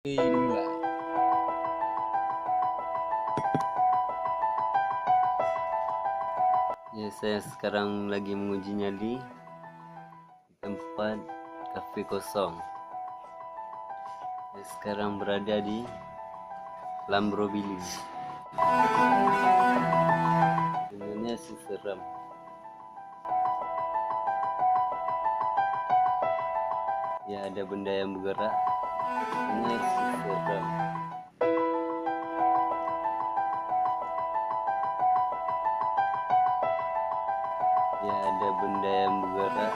Dimulai. Ya, saya sekarang lagi menguji nyali di tempat kafe kosong. Saya sekarang berada di Lambrobili. Sebenarnya sih seram. Ya, ada benda yang bergerak. Sebenarnya sih seram. Ya, ada benda yang bergerak.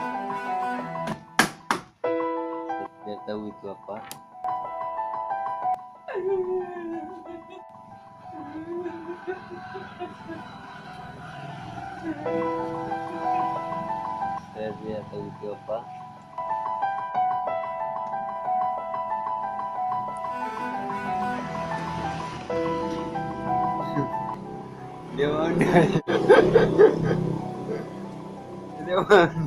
Saya tidak tahu itu apa. Saya tidak tahu itu apa. Dia mana? Dia mana?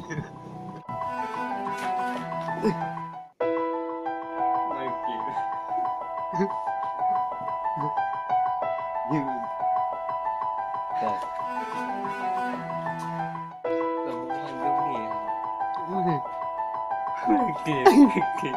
Oke.